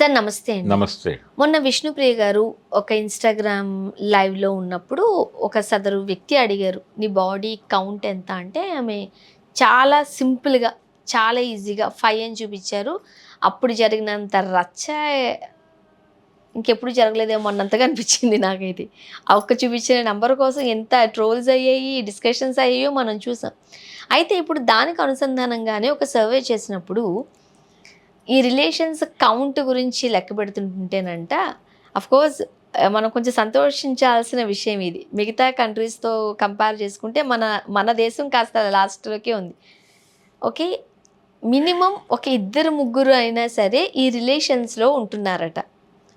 Sir నమస్తే అండి. నమస్తే. మొన్న విష్ణుప్రియ గారు ఒక ఇన్‌స్టాగ్రామ్ లైవ్‌లో ఉన్నప్పుడు ఒక సదరు వ్యక్తి అడిగారు. "నీ బాడీ కౌంట్ ఎంత?" అంటే ఆమె చాలా సింపుల్‌గా, చాలా ఈజీగా 5 అని చూపించారు. అప్పుడు జరిగినంత రచ్చ ఇంకెప్పుడు జరగలేదేమో అన్నంతగా అనిపించింది నాకైతే. ఆ ఒక్క చూపించిన నంబర్ కోసం ఎంత ట్రోల్స్ అయ్యాయి, డిస్కషన్స్ అయ్యాయో మనం చూసాం. అయితే ఇప్పుడు దానికి అనుసంధానంగానే ఒక సర్వే చేసినప్పుడు ఈ రిలేషన్స్ కౌంట్ గురించి లెక్క పెడుతుంటేనంట అఫ్‌కోర్స్ మనం కొంచెం సంతోషించాల్సిన విషయం ఇది. మిగతా కంట్రీస్‌తో కంపేర్ చేసుకుంటే మన మన దేశం కాస్త లాస్ట్‌లోకే ఉంది. ఓకే. మినిమమ్ ఒక ఇద్దరు, ముగ్గురు అయినా సరే ఈ రిలేషన్స్‌లో ఉంటున్నారట.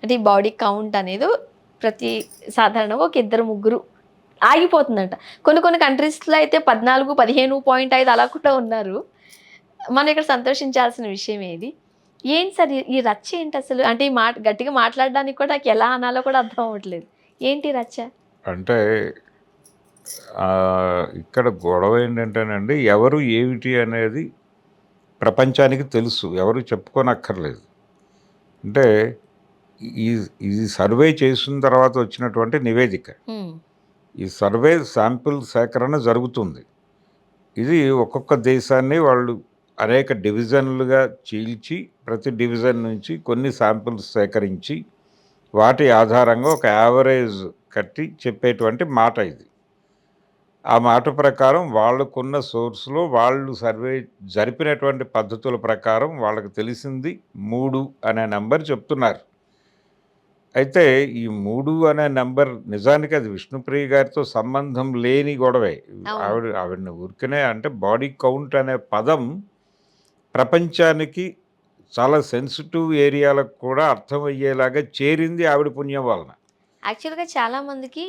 అంటే ఈ బాడీ కౌంట్ అనేది ప్రతి సాధారణంగా ఒక ఇద్దరు, ముగ్గురు ఆగిపోతుందంట. కొన్ని కొన్ని కంట్రీస్‌లో అయితే 14, 15.5 అలా కూడా ఉన్నారు. మనం ఇక్కడ సంతోషించాల్సిన విషయం ఏది? ఏంటి సార్ ఈ రచ్చ ఏంటసలు? అంటే ఈ మాట గట్టిగా మాట్లాడడానికి కూడా నాకు ఎలా అనాలో కూడా అర్థం అవ్వట్లేదు. ఏంటి రచ్చ? అంటే ఇక్కడ గొడవ ఏంటంటేనండి, ఎవరు ఏమిటి అనేది ప్రపంచానికి తెలుసు. ఎవరు చెప్పుకోనక్కర్లేదు. అంటే ఈ ఈ సర్వే చేసిన తర్వాత వచ్చినటువంటి నివేదిక. హ్మ్. ఈ సర్వే శాంపిల్ సేకరణ జరుగుతుంది. ఇది ఒక్కొక్క దేశాన్ని వాళ్ళు అనేక డివిజన్లుగా చీల్చి, ప్రతి డివిజన్ నుంచి కొన్ని శాంపిల్స్ సేకరించి, వాటి ఆధారంగా ఒక యావరేజ్ కట్టి చెప్పేటువంటి మాట ఇది. ఆ మాట ప్రకారం వాళ్ళకున్న సోర్స్‌లో వాళ్ళు సర్వే జరిపినటువంటి పద్ధతుల ప్రకారం వాళ్ళకి తెలిసింది 3 అనే నంబర్ చెప్తున్నారు. అయితే ఈ 3 అనే నంబర్ నిజానికి అది విష్ణుప్రియ గారితో సంబంధం లేని గొడవే. అవును. ఆవిడని ఊరికనే అంటే బాడీ కౌంట్ అనే పదం ప్రపంచానికి చాలా సెన్సిటివ్ ఏరియాలకు కూడా అర్థమయ్యేలాగా చేరింది ఆవిడ పుణ్యం వలన. యాక్చువల్‌గా చాలా మందికి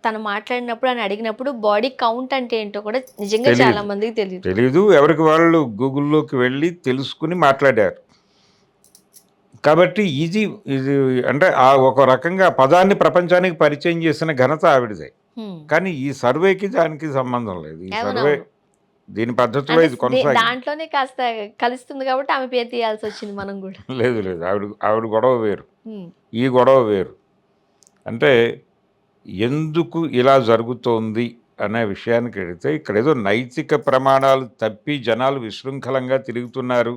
తను మాట్లాడినప్పుడు అని అడిగినప్పుడు బాడీ కౌంట్ అంటే ఏంటో కూడా నిజంగా చాలా తెలీదు. మందికి తెలీదు. తెలీదు. ఎవరికి వాళ్ళు గూగుల్‌లోకి వెళ్ళి తెలుసుకొని మాట్లాడారు. కాబట్టి ఇది అంటే ఒక రకంగా ఆ పదాన్ని ప్రపంచానికి పరిచయం చేసిన ఘనత ఆవిడదే. హ్మ్. కానీ ఈ సర్వేకి దానికి సంబంధం లేదు. ఈ సర్వే అవునవును. దీని పద్ధతిలో అంటే ఇది కొనసాగింది. దాంట్లోనే కాస్త కలుస్తుంది కాబట్టి ఆమె పేరు తీయాల్సొచ్చింది మనం గూడా. లేదు లేదు. ఆవిడ గొడవ వేరు. హ్మ్. ఈ గొడవ వేరు. అంటే ఎందుకు ఇలా జరుగుతోంది అనే విషయానికెళితే ఇక్కడేదో నైతిక ప్రమాణాలు తప్పి జనాలు విశృంఖలంగా తిరుగుతున్నారు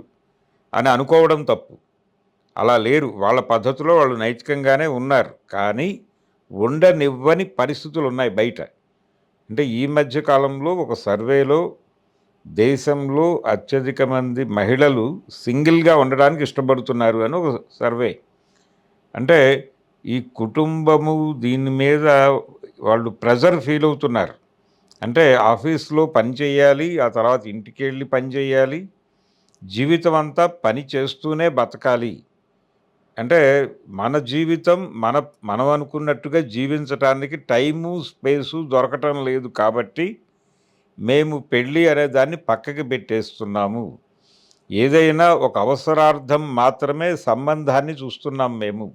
అని అనుకోవడం తప్పు. అలా లేరు. వాళ్ళ పద్ధతిలో వాళ్ళు నైతికంగానే ఉన్నారు. కానీ ఉండనివ్వని పరిస్థితులున్నాయి బయట. అంటే ఈ మధ్య కాలంలో ఒక సర్వేలో దేశంలో అత్యధిక మంది మహిళలు సింగిల్‌గా ఉండడానికి ఇష్టపడుతున్నారు అని ఒక సర్వే. అంటే ఈ కుటుంబము దీని మీద వాళ్ళు ప్రెజర్ ఫీల్ అవుతున్నారు. అంటే ఆఫీస్‌లో పని చేయాలి. ఆ తర్వాత ఇంటికెళ్ళి పని చేయాలి. జీవితం అంతా పని చేస్తూనే బతకాలి. అంటే మన జీవితం మనం అనుకున్నట్టుగా జీవించటానికి టైము, స్పేసు దొరకటం లేదు కాబట్టి, మేము పెళ్ళి అనే దాన్ని పక్కకి పెట్టేస్తున్నాము. ఏదైనా ఒక అవసరార్థం మాత్రమే సంబంధాన్ని చూస్తున్నాం మేము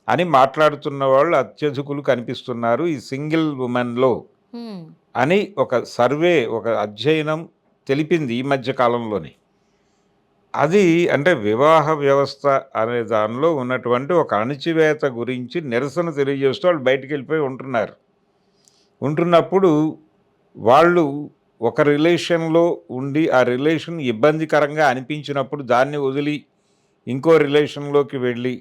అని మాట్లాడుతున్న వాళ్ళు అత్యధికులు కనిపిస్తున్నారు ఈ సింగిల్ వుమెన్‌లో హ్మ్. అని ఒక సర్వే, ఒక అధ్యయనం తెలిపింది ఈ మధ్య కాలంలోనే. అది అంటే వివాహ వ్యవస్థ అనే దానిలో ఉన్నటువంటి ఒక అణచివేత గురించి నిరసన తెలియజేస్తూ వాళ్ళు బయటికెళ్ళిపోయి ఉంటున్నారు. ఉంటున్నప్పుడు వాళ్ళు ఒక రిలేషన్‌లో ఉండి, ఆ రిలేషన్ ఇబ్బందికరంగా అనిపించినప్పుడు దాన్ని వదిలి ఇంకో రిలేషన్‌లోకి వెళ్ళి,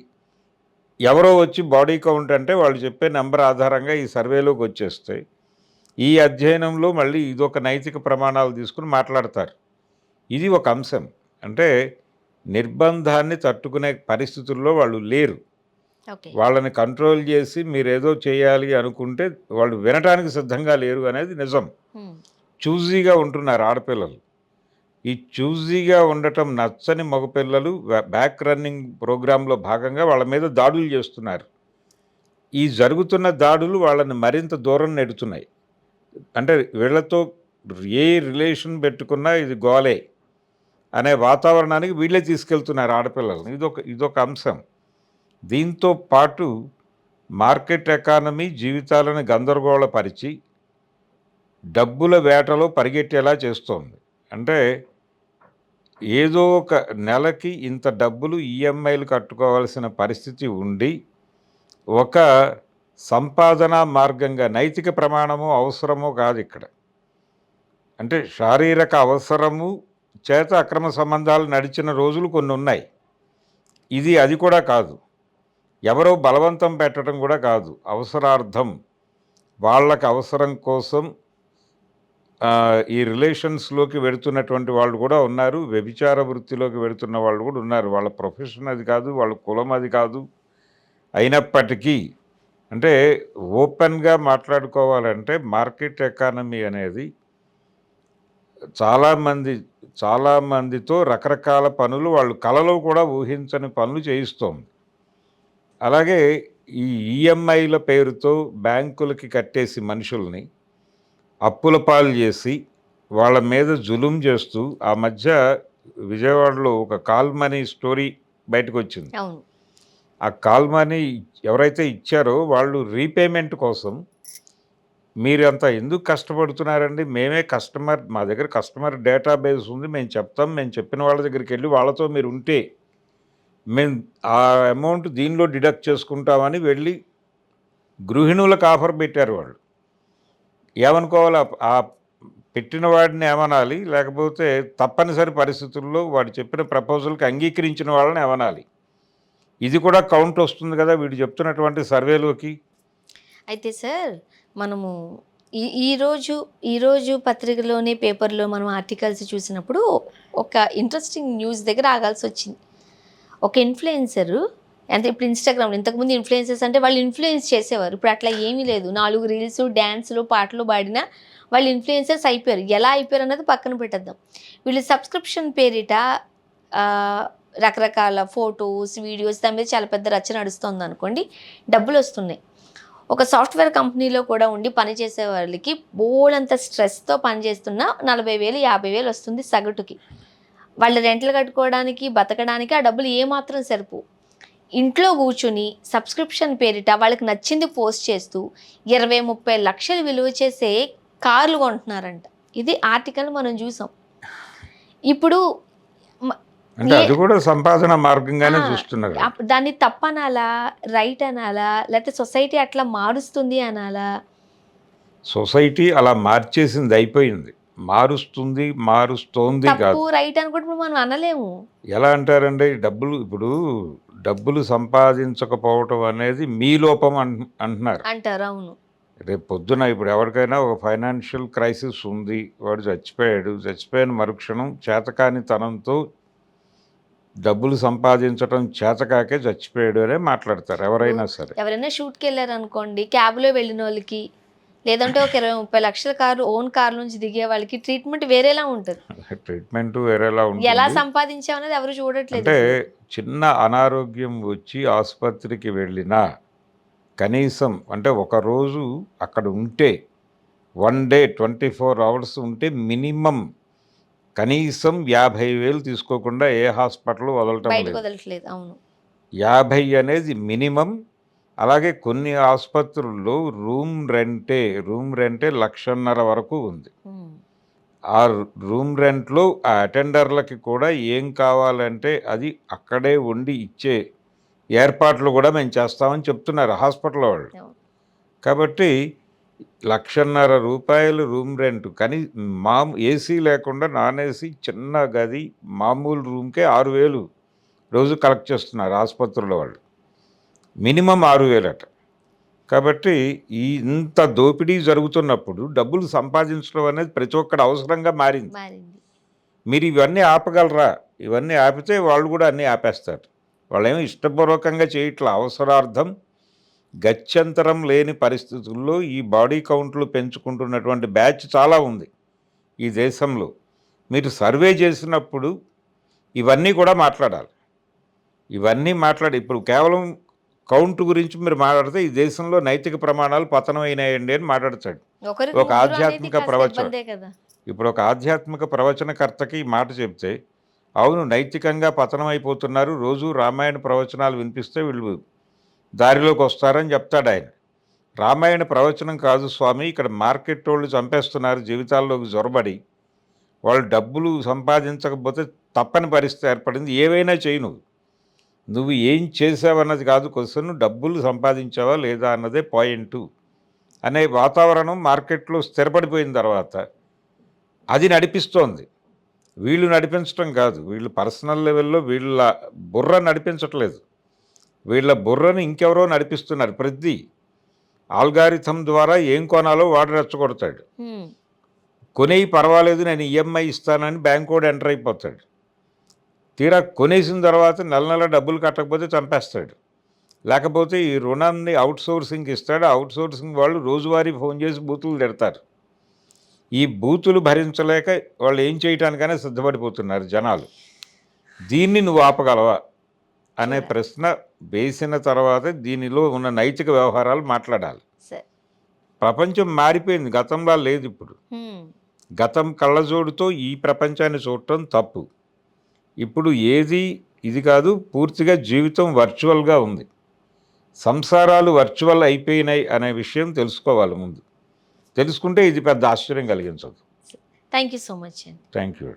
ఎవరో వచ్చి బాడీ కౌంట్ అంటే వాళ్ళు చెప్పే నంబర్ ఆధారంగా ఈ సర్వేలోకొచ్చేస్తే, ఈ అధ్యయనంలో మళ్ళీ ఇదొక నైతిక ప్రమాణాలు తీసుకొని మాట్లాడతారు. ఇది ఒక అంశం. అంటే నిర్బంధాన్ని తట్టుకునే పరిస్థితుల్లో వాళ్ళు లేరు. ఓకే. వాళ్ళని కంట్రోల్ చేసి మీరేదో చేయాలి అనుకుంటే వాళ్ళు వినటానికి సిద్ధంగా లేరు అనేది నిజం. హ్మ్. చూజీగా ఉంటున్నారు ఆడపిల్లలు. ఈ చూజీగా ఉండటం నచ్చని మగపిల్లలు బ్యాక్ రన్నింగ్ ప్రోగ్రామ్‌లో భాగంగా వాళ్ళ మీద దాడులు చేస్తున్నారు. ఈ జరుగుతున్న దాడులు వాళ్ళని మరింత దూరం నెడుతున్నాయి. అంటే వీళ్ళతో ఏ రిలేషన్ పెట్టుకున్నా ఇది గోలే అనే వాతావరణానికి వీళ్ళే తీసుకెళ్తున్నారు ఆడపిల్లల్ని. ఇదొక అంశం. దీంతో పాటు మార్కెట్ ఎకానమీ జీవితాలను గందరగోళపరిచి, డబ్బుల వేటలో పరిగెట్టేలా చేస్తోంది. అంటే ఏదో ఒక నెలకి ఇంత డబ్బులు ఈఎంఐలు కట్టుకోవాల్సిన పరిస్థితి ఉండి, ఒక సంపాదనా మార్గంగా నైతిక ప్రమాణము అవసరమో కాదిక్కడ. అంటే శారీరక అవసరము చేత అక్రమ సంబంధాలు నడిచిన రోజులు కొన్నున్నాయి. అది కూడా కాదు. ఎవరో బలవంతం పెట్టడం కూడా కాదు. అవసరార్థం, వాళ్ళకి అవసరం కోసం ఈ రిలేషన్స్‌లోకి వెడుతున్నటువంటి వాళ్ళు కూడా ఉన్నారు. వ్యభిచార వృత్తిలోకి వెడుతున్న వాళ్ళు కూడా ఉన్నారు. వాళ్ళ ప్రొఫెషన్ అది కాదు. వాళ్ళ కులం అది కాదు. అయినప్పటికీ అంటే ఓపెన్‌గా మాట్లాడుకోవాలంటే మార్కెట్ ఎకానమీ అనేది చాలామందితో రకరకాల పనులు వాళ్ళు కలలో కూడా ఊహించని పనులు చేయిస్తోంది. అలాగే ఈ ఈఎంఐల పేరుతో బ్యాంకులకి కట్టేసి మనుషుల్ని అప్పుల పాలు చేసి వాళ్ళ మీద జులుం చేస్తూ ఆ మధ్య విజయవాడలో ఒక కాల్ మనీ స్టోరీ బయటకొచ్చింది. అవును. ఆ కాల్ మనీ ఎవరైతే ఇచ్చారో వాళ్ళు రీపేమెంట్ కోసం మీరంతా ఎందుకు కష్టపడుతున్నారండి? మా దగ్గర కస్టమర్ డేటాబేస్ ఉంది. మేము చెప్తాం. మేము చెప్పిన వాళ్ళ దగ్గరికెళ్ళి వాళ్ళతో మీరు ఉంటే మేము ఆ అమౌంట్ దీనిలో డిడక్ట్ చేసుకుంటామని వెళ్ళి గృహిణులకు ఆఫర్ పెట్టారు వాళ్ళు. ఏమనుకోవాలి? ఆ పెట్టిన వాడిని ఏమనాలి? లేకపోతే తప్పనిసరి పరిస్థితుల్లో వాడు చెప్పిన ప్రపోజల్‌కి అంగీకరించిన వాళ్ళని ఏమనాలి? ఇది కూడా కౌంట్ వస్తుంది కదా! వీడు చెప్తున్నటువంటి సర్వేలోకి. అయితే సార్ మనము ఈ ఈరోజు ఈరోజు పత్రికలోని పేపర్‌లో మనం ఆర్టికల్స్ చూసినప్పుడు ఒక ఇంట్రెస్టింగ్ న్యూస్ దగ్గర ఆగాల్సొచ్చింది. ఒక ఇన్‌ఫ్లుయెన్సరు అంటే ఇప్పుడు ఇన్‌స్టాగ్రామ్‌లో ఇంతకుముందు ఇన్‌ఫ్లుయెన్సర్స్ అంటే వాళ్ళు ఇన్‌ఫ్లుయెన్స్ చేసేవారు. ఇప్పుడు అట్లా ఏమీ లేదు. 4 రీల్స్, డాన్స్‌లు, పాటలు పాడినా వాళ్ళు ఇన్‌ఫ్లుయెన్సర్స్ అయిపోయారు. ఎలా అయిపోయారు అన్నది పక్కన పెట్టేద్దాం. వీళ్ళు సబ్స్క్రిప్షన్ పేరిట ఆహ్, రకరకాల ఫోటోస్, వీడియోస్ దాని మీద చాలా పెద్ద రచ్చ నడుస్తోందనుకోండి. డబ్బులొస్తున్నాయి. ఒక సాఫ్ట్‌వేర్ కంపెనీలో కూడా ఉండి పనిచేసే వాళ్ళకి బోలెడంత స్ట్రెస్‌తో పనిచేస్తున్నా 40,000, 50,000 వస్తుంది సగటుకి. వాళ్ళు రెంట్‌లు కట్టుకోవడానికి, బతకడానికి ఆ డబ్బులు ఏమాత్రం సరిపోవు. ఇంట్లో కూర్చొని సబ్స్క్రిప్షన్ పేరిట వాళ్ళకి నచ్చింది పోస్ట్ చేస్తూ 20, 30 లక్షలు విలువ చేసే కార్లు కొంటున్నారంట. ఇది ఆర్టికల్ మనం చూసాం. ఇప్పుడు మ అంటే ఏ అది కూడా సంపాదన మార్గంగానే ఆ! చూస్తున్నారు. దాన్ని తప్పనాలా? రైట్ అనాలా? లేకపోతే సొసైటీ అట్లా మారుస్తుంది అనాలా? సొసైటీ అలా మార్చేసింది అయిపోయింది. మారుస్తోంది తప్పు, కాదు. రైట్ అని కూడా ఇప్పుడు మనం అనలేము. ఎలా అంటారండి? డబ్బులు సంపాదించకపోవటం అనేది మీ లోపం అంటున్నారు. అంటారు. అవును. రేపు పొద్దున ఇప్పుడు ఎవరికైనా ఒక ఫైనాన్షియల్ క్రైసిస్ ఉంది. వాడు చచ్చిపోయాడు. చచ్చిపోయిన మరుక్షణం చేతకానితనంతో డబ్బులు సంపాదించటం చేతకాకే చచ్చిపోయాడు అనే మాట్లాడతారు ఇప్పుడు ఎవరైనా సరే. ఎవరైనా షూట్‌కెళ్లారనుకోండి, క్యాబ్‌లో వెళ్ళినోళ్ళకి, లేదంటే ఒక 20, 30 లక్షల కారు ఓన్ కార్ నుంచి దిగే వాళ్ళకి ట్రీట్‌మెంట్ వేరేలా ఉంటది. ట్రీట్మెంట్ వేరేలా ఎలా ఉంటుంది. సంపాదించామనేది ఎవరు చూడట్లేదు అంటే ఇప్పుడు. చిన్న అనారోగ్యం వచ్చి ఆసుపత్రికి వెళ్ళినా కనీసం అంటే ఒకరోజు అక్కడ ఉంటే 1 డే 24 అవర్స్ ఉంటే మినిమమ్ కనీసం 50,000 తీసుకోకుండా ఏ హాస్పిటల్ వదలటం బయటకు లేదు. వదలట్లేదు. అవును. 50 అనేది మినిమమ్. అలాగే కొన్ని ఆసుపత్రుల్లో రూమ్ రెంటే 1,50,000 వరకు ఉంది. హ్మ్. ఆ రూమ్ రెంట్‌లో ఆ అటెండర్‌లకి కూడా ఏం కావాలంటే అది అక్కడే వండి ఇచ్చే ఏర్పాట్లు కూడా మేము చేస్తామని చెప్తున్నారు హాస్పిటల్ వాళ్ళు. అవును. కాబట్టి 1,50,000 రూమ్ రెంట్ కానీ ఏసీ లేకుండా నాన్ ఏసీ చిన్న గది మామూలు రూమ్‌కే 6,000 రోజు కలెక్ట్ చేస్తున్నారు ఆసుపత్రుల వాళ్ళు. మినిమమ్ 6,000 అట. కాబట్టి ఇంత దోపిడీ జరుగుతున్నప్పుడు డబ్బులు సంపాదించడం అనేది ప్రతి ఒక్కడి అవసరంగా మారింది. మారింది. మీరు ఇవన్నీ ఆపగలరా? ఇవన్నీ ఆపితే వాళ్ళు కూడా అన్నీ ఆపేస్తారు. వాళ్ళేమో ఇష్టపూర్వకంగా చేయట్లా. అవసరార్థం గత్యంతరం లేని పరిస్థితుల్లో ఈ బాడీ కౌంట్లు పెంచుకుంటున్నటువంటి బ్యాచ్ చాలా ఉంది ఈ దేశంలో. మీరు సర్వే చేసినప్పుడు ఇవన్నీ కూడా మాట్లాడాలి. ఇప్పుడు కేవలం కౌంట్ గురించి మీరు మాట్లాడితే ఈ దేశంలో నైతిక ప్రమాణాలు పతనమైనాయండి అని మాట్లాడతాడు. ఒకరికి ఒక ముగ్గురు అనేది ఆధ్యాత్మిక కాస్త ప్రవచనం ఇబ్బందే కదా! ఇప్పుడు ఒక ఆధ్యాత్మిక ప్రవచనకర్తకి ఈ మాట చెప్తే, అవును నైతికంగా పతనమైపోతున్నారు. రోజు రామాయణ ప్రవచనాలు వినిపిస్తే వీళ్ళు దారిలోకి వస్తారని చెప్తాడాయన. రామాయణ ప్రవచనం కాదు స్వామి, ఇక్కడ మార్కెట్టోళ్ళు చంపేస్తున్నారు జీవితాల్లోకి జొరబడి. వాళ్ళు డబ్బులు సంపాదించకపోతే తప్పని పరిస్థితి ఏర్పడింది. ఏవైనా చెయ్యి నువ్వు ఏం చేసావన్నది కాదు క్వెషన్, డబ్బులు సంపాదించావా లేదా అన్నదే పాయింటు అనే వాతావరణం మార్కెట్లో స్థిరపడిపోయిన తర్వాత అది నడిపిస్తోంది. వీళ్ళు నడిపించటం కాదు, వీళ్ళు పర్సనల్ లెవెల్లో వీళ్ళ బుర్ర నడిపించట్లేదు, వీళ్ళ బుర్రని ఇంకెవరో నడిపిస్తున్నారు. ప్రతి ఆల్గారిథం ద్వారా ఏం కొనాలో వాడు రెచ్చగొడతాడు. కొనేయి పర్వాలేదు, నేను ఈఎంఐ ఇస్తానని బ్యాంక్ కూడా ఎంటర్ అయిపోతాడు. తీరా కొనేసిన తర్వాత నెల నెల డబ్బులు కట్టకపోతే చంపేస్తాడు. లేకపోతే ఈ రుణాన్ని అవుట్సోర్సింగ్కి ఇస్తాడు. అవుట్సోర్సింగ్ వాళ్ళు రోజువారీ ఫోన్ చేసి బూతులు తిడతారు. ఈ బూతులు భరించలేక వాళ్ళు ఏం చేయటానికైనా సిద్ధపడిపోతున్నారు జనాలు. దీన్ని నువ్వు ఆపగలవా అనే ప్రశ్న వేసిన తర్వాత దీనిలో ఉన్న నైతిక వ్యవహారాలు మాట్లాడాలి. ప్రపంచం మారిపోయింది, గతంలా లేదు ఇప్పుడు. గతం కళ్ళజోడుతో ఈ ప్రపంచాన్ని చూడటం తప్పు. ఇప్పుడు ఏది ఇది కాదు, పూర్తిగా జీవితం వర్చువల్గా ఉంది. సంసారాలు వర్చువల్ అయిపోయినాయి అనే విషయం తెలుసుకోవాలి ముందు. తెలుసుకుంటే ఇది పెద్ద ఆశ్చర్యం కలిగించదు. థ్యాంక్ యూ సో మచ్ అండి. Thank you.